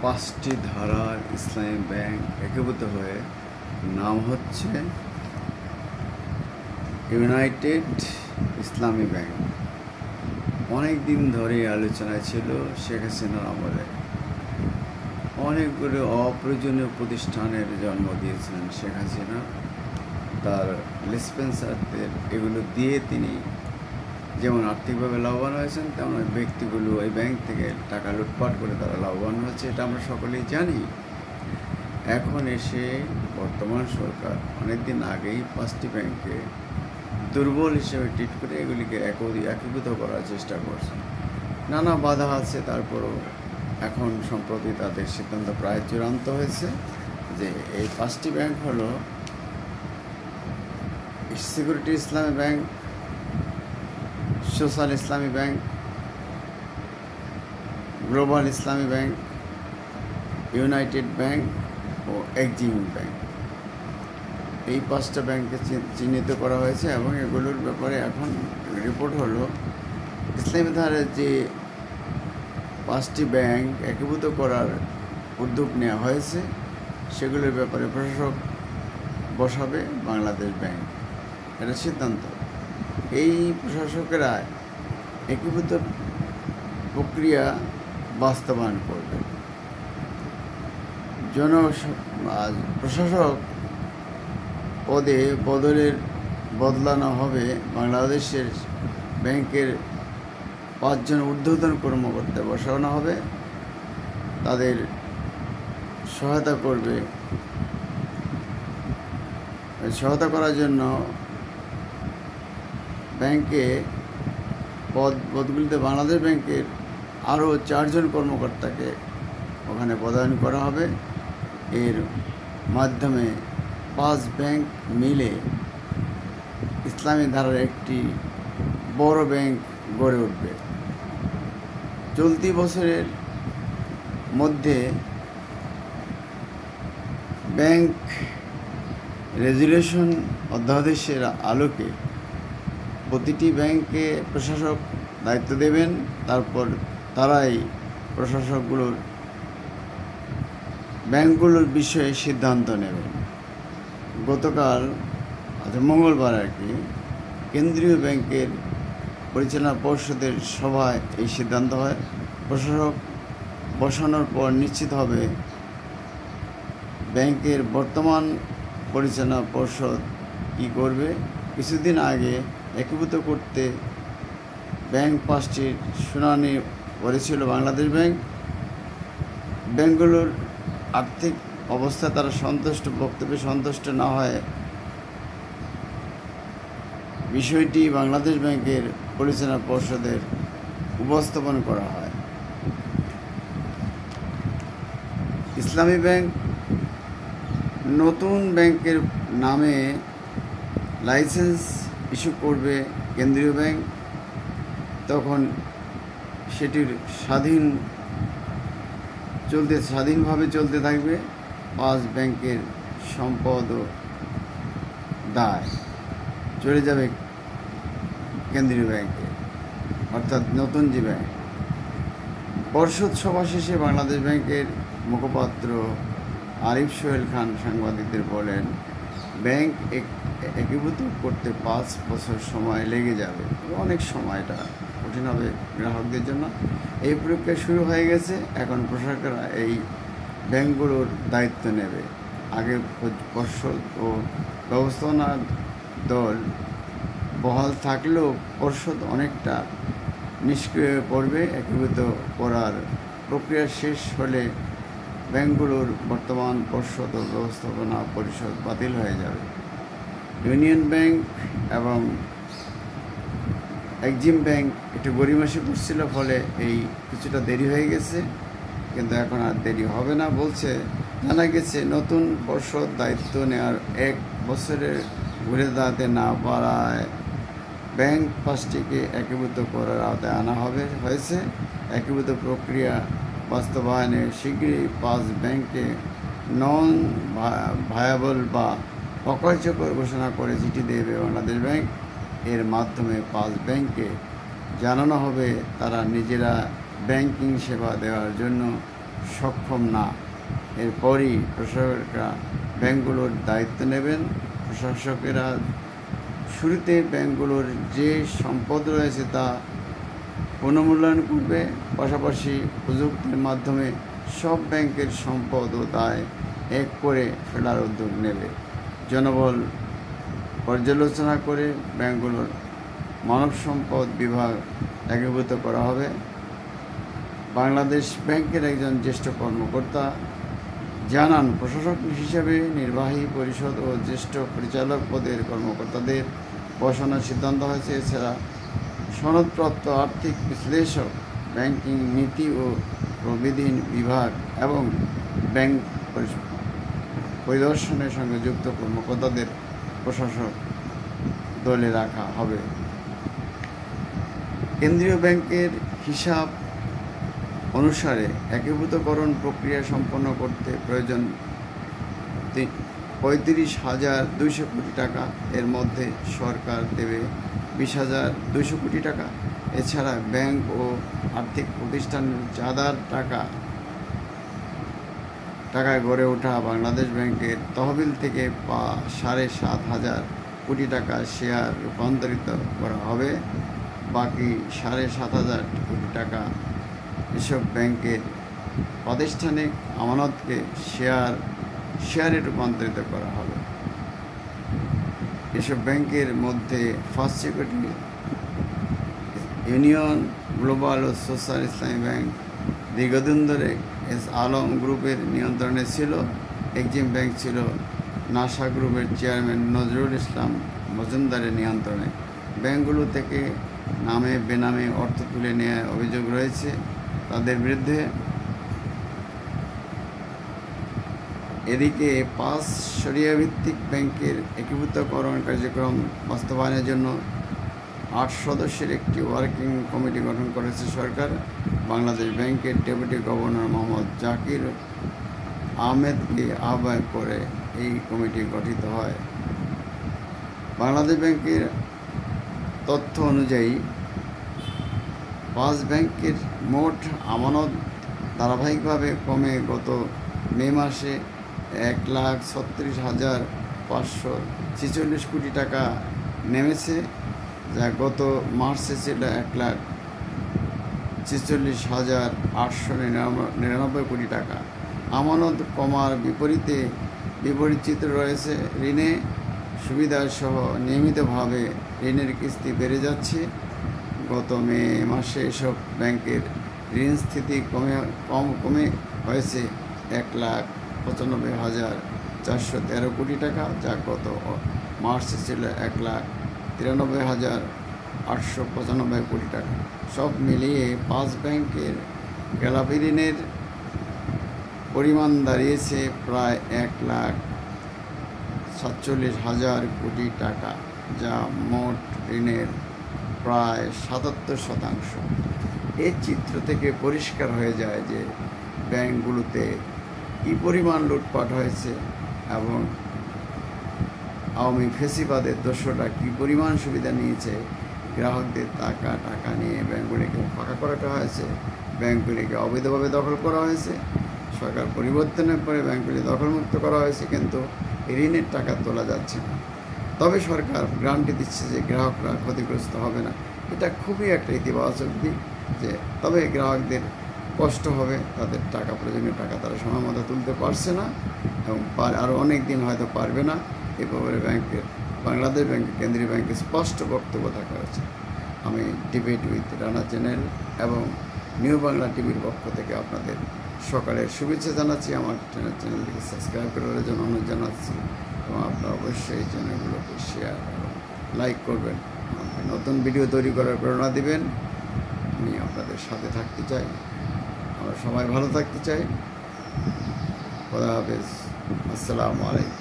পাঁচটি ধারার ইসলামী ব্যাংক একীভূত হয়ে নাম হচ্ছে ইউনাইটেড ইসলামী ব্যাংক। অনেক দিন ধরে আলোচনায় ছিল শেখ হাসিনার আমলে। অনেকগুলো অপ্রয়োজনীয় প্রতিষ্ঠানের জন্ম দিয়েছিলেন শেখ হাসিনা। তার ডিসপেন্সারদের এগুলো দিয়ে তিনি যেমন আর্থিকভাবে লাভবান হয়েছেন, তেমন ব্যক্তিগুলো এই ব্যাংক থেকে টাকা লুটপাট করে তারা লাভবান হয়েছে, এটা আমরা সকলেই জানি। এখন এসে বর্তমান সরকার অনেকদিন আগেই পাঁচটি ব্যাংকে দুর্বল হিসেবে ট্রিট করে এগুলিকে একীভূত করার চেষ্টা করছে। নানা বাধা আছে, তারপরও এখন সম্প্রতি তাদের সিদ্ধান্ত প্রায় চূড়ান্ত হয়েছে যে এই পাঁচটি ব্যাংক হলো সিকিউরিটি ইসলামী ব্যাংক, সোশ্যাল ইসলামী ব্যাংক, গ্লোবাল ইসলামী ব্যাংক, ইউনাইটেড ব্যাংক ও এক্সিম ব্যাংক। এই পাঁচটা ব্যাংকে চিহ্নিত করা হয়েছে এবং এগুলোর ব্যাপারে এখন রিপোর্ট হলো ইসলামী ধারার যে পাঁচটি ব্যাংক একীভূত করার উদ্যোগ নেওয়া হয়েছে সেগুলোর ব্যাপারে প্রশাসক বসাবে বাংলাদেশ ব্যাংক, এটা সিদ্ধান্ত। এই প্রশাসকেরা একীভূত প্রক্রিয়া বাস্তবায়ন করবে। প্রশাসক পদে বদলানো হবে বাংলাদেশের ব্যাংকের 5 জন ঊর্ধ্বতন কর্মকর্তা বসানো হবে। তাদের সহায়তা করার জন্য ব্যাংকে পদগুলিতে বাংলাদেশ ব্যাংকের আরও 4 জন কর্মকর্তাকে ওখানে পদায়ন করা হবে। এর মাধ্যমে 5 ব্যাংক মিলে ইসলামী ধারার একটি বড় ব্যাংক গড়ে উঠবে। চলতি বছরের মধ্যে ব্যাংক রেজুলেশন অধ্যাদেশের আলোকে প্রতিটি ব্যাংকে প্রশাসক দায়িত্ব দেবেন, তারপর তারাই ব্যাংকগুলোর বিষয়ে সিদ্ধান্ত নেবেন। গতকাল মঙ্গলবার কেন্দ্রীয় ব্যাংকের পরিচালনা পর্ষদের সভায় এই সিদ্ধান্ত হয়। প্রশাসক বসানোর পর নিশ্চিত হবে ব্যাংকের বর্তমান পরিচালনা পর্ষদ কী করবে। কিছুদিন আগে একীভূত করতে ব্যাংক 5টির শুনানি করেছিল বাংলাদেশ ব্যাংক। ব্যাংকগুলোর আর্থিক অবস্থা তারা বক্তব্যে সন্তুষ্ট না হয় বিষয়টি বাংলাদেশ ব্যাংকের পরিচালনা পর্ষদের উপস্থাপন করা হয়। ইসলামী ব্যাংক নতুন ব্যাংকের নামে লাইসেন্স ইস্যু করবে কেন্দ্রীয় ব্যাংক, তখন সেটির স্বাধীনভাবে চলতে থাকবে। 5 ব্যাংকের সম্পদ ও দায় চলে যাবে কেন্দ্রীয় ব্যাংকে, অর্থাৎ নতুন যে ব্যাংক। পর্ষদ সভা শেষে বাংলাদেশ ব্যাংকের মুখপাত্র আরিফ সোহেল খান সাংবাদিকদের বলেন, ব্যাংক একীভূত করতে 5 বছর সময় লেগে যাবে। অনেক সময়টা কঠিন হবে গ্রাহকদের জন্য। এই প্রক্রিয়া শুরু হয়ে গেছে। এখন প্রশাসকেরা এই ব্যাংকগুলোর দায়িত্ব নেবে। আগে পর্ষদ ও ব্যবস্থাপনা দল বহাল থাকলেও পর্ষদ অনেকটা নিষ্ক্রিয় পড়বে। একীভূত করার প্রক্রিয়া শেষ হলে ব্যাংকগুলোর বর্তমান পর্ষদ ও ব্যবস্থাপনা পরিষদ বাতিল হয়ে যাবে। ইউনিয়ন ব্যাংক এবং এক্সিম ব্যাংক একটু গড়িমসি করছিল, ফলে এই কিছুটা দেরি হয়ে গেছে, কিন্তু এখন আর দেরি হবে না জানা গেছে। নতুন পর্ষদ দায়িত্ব নেওয়ার 1 বছরের ঘুরে দাঁড়াতে না পারায় ব্যাংক 5টিকে একীভূত করার আওতায় আনা হয়েছে। একীভূত প্রক্রিয়া বাস্তবায়নে শীঘ্রই 5 ব্যাংকে নন ভায়াবল বা অকার্যকর ঘোষণা করে চিঠি দেবে বাংলাদেশ ব্যাংক। এর মাধ্যমে 5 ব্যাংকে জানানো হবে তারা নিজেরা ব্যাংকিং সেবা দেওয়ার জন্য সক্ষম না। এরপরই প্রশাসকেরা ব্যাংকগুলোর দায়িত্ব নেবেন। প্রশাসকেরা শুরুতে ব্যাংকগুলোর যে সম্পদ রয়েছে তা পুনর্মূল্যায়ন করবে, পাশাপাশি প্রযুক্তির মাধ্যমে সব ব্যাংকের সম্পদ ও দায় এক করে ফেলার উদ্যোগ নেবে। জনবল পর্যালোচনা করে ব্যাংকগুলোর মানব সম্পদ বিভাগ একীভূত করা হবে। বাংলাদেশ ব্যাংকের একজন জ্যেষ্ঠ কর্মকর্তা জানান, প্রশাসক হিসেবে নির্বাহী পরিষদ ও জ্যেষ্ঠ পরিচালক পদের কর্মকর্তাদের বসানোর সিদ্ধান্ত হয়েছে। এছাড়া সনদপ্রাপ্ত আর্থিক বিশ্লেষক, ব্যাংকিং নীতি ও প্রবিধি বিভাগ এবং ব্যাংক পরিদর্শনের সঙ্গে যুক্ত কর্মকর্তাদের প্রশাসক দলে রাখা হবে। কেন্দ্রীয় ব্যাংকের হিসাব অনুসারে একীভূতকরণ প্রক্রিয়া সম্পন্ন করতে প্রয়োজন 35,200 কোটি টাকা। এর মধ্যে সরকার দেবে 20,200 কোটি টাকা। এছাড়া ব্যাংক ও আর্থিক প্রতিষ্ঠানের চাঁদার টাকায় গড়ে ওঠা বাংলাদেশ ব্যাংকের তহবিল থেকে 7,500 কোটি টাকা শেয়ার রূপান্তরিত করা হবে। বাকি 7,500 কোটি টাকা এসব ব্যাংকের প্রাতিষ্ঠানিক আমানতকে শেয়ারে রূপান্তরিত করা হবে। এসব ব্যাংকের মধ্যে ফার্স্ট সিকিউরিটি, ইউনিয়ন, গ্লোবাল ও সোশ্যাল ইসলামী ব্যাংক দীর্ঘদিন ধরে এস আলম গ্রুপের নিয়ন্ত্রণে ছিল। এক্সিম ব্যাংক ছিল নাসা গ্রুপের চেয়ারম্যান নজরুল ইসলাম মজুমদারের নিয়ন্ত্রণে। ব্যাংকগুলো থেকে নামে বেনামে অর্থ তুলে নেওয়ার অভিযোগ রয়েছে তাদের বিরুদ্ধে। এদিকে 5 শরিয়া ভিত্তিক ব্যাংকের একীভূতকরণ কার্যক্রম বাস্তবায়নের জন্য 8 সদস্যের একটি ওয়ার্কিং কমিটি গঠন করেছে সরকার। বাংলাদেশ ব্যাংকের ডেপুটি গভর্নর মোহাম্মদ জাকির আহমেদকে আহ্বায়ক করে এই কমিটি গঠিত হয়। বাংলাদেশ ব্যাংকের তথ্য অনুযায়ী 5 ব্যাংকের মোট আমানত ধারাবাহিকভাবে কমে গত মে মাসে 1,36,546 কোটি টাকা নেমেছে, যা গত মার্চে ছিল 1,46,899 কোটি টাকা। আমানত কমার বিপরীত চিত্র রয়েছে। ঋণে সুবিধাসহ নিয়মিতভাবে ঋণের কিস্তি বেড়ে যাচ্ছে। গত মে মাসে এসব ব্যাংকের ঋণ স্থিতি কমে হয়েছে 1,95,413 কোটি টাকা, যা গত মার্চে ছিল 1,93,895 কোটি টাকা। সব মিলিয়ে 5 ব্যাংকের খেলাপি ঋণের পরিমাণ দাঁড়িয়েছে প্রায় 1,47,000 কোটি টাকা, যা মোট ঋণের প্রায় 77%। এই চিত্র থেকে পরিষ্কার হয়ে যায় যে ব্যাংকগুলোতে কী পরিমাণ লুটপাট হয়েছে এবং আওয়ামী ফেসিবাদের দস্যুরা কী পরিমাণ সুবিধা নিয়েছে। গ্রাহকদের টাকা নিয়ে ব্যাংকগুলিকে ফাঁকা করাটা হয়েছে, ব্যাংকগুলিকে অবৈধভাবে দখল করা হয়েছে। সরকার পরিবর্তনের পরে ব্যাংকগুলি দখলমুক্ত করা হয়েছে, কিন্তু ঋণের টাকা তোলা যাচ্ছে না। তবে সরকার গ্যারান্টি দিচ্ছে যে গ্রাহকরা ক্ষতিগ্রস্ত হবে না। এটা খুবই একটা ইতিবাচক দিক, যে তবে গ্রাহকদের কষ্ট হবে, তাদের প্রয়োজনীয় টাকা তারা সময় মতো তুলতে পারছে না এবং আরও অনেক দিন হয়তো পারবে না। এ ব্যাপারে বাংলাদেশ ব্যাংকের কেন্দ্রীয় ব্যাংকের স্পষ্ট বক্তব্য থাকা উচিত। আমি ডিবেট উইথ রানা চ্যানেল এবং নিউ বাংলা টিভির পক্ষ থেকে আপনাদের সকালের শুভেচ্ছা জানাচ্ছি। আমার চ্যানেলটিকে সাবস্ক্রাইব করার জন্য অনুরোধ জানাচ্ছি এবং আপনারা অবশ্যই এই চ্যানেলগুলোকে শেয়ার এবং লাইক করবেন, আমাকে নতুন ভিডিও তৈরি করার প্রেরণা দিবেন। আমি আপনাদের সাথে থাকতে চাই, আমরা সবাই ভালো থাকতে চাই। খোদা হাফেজ, আসসালামু আলাইকুম।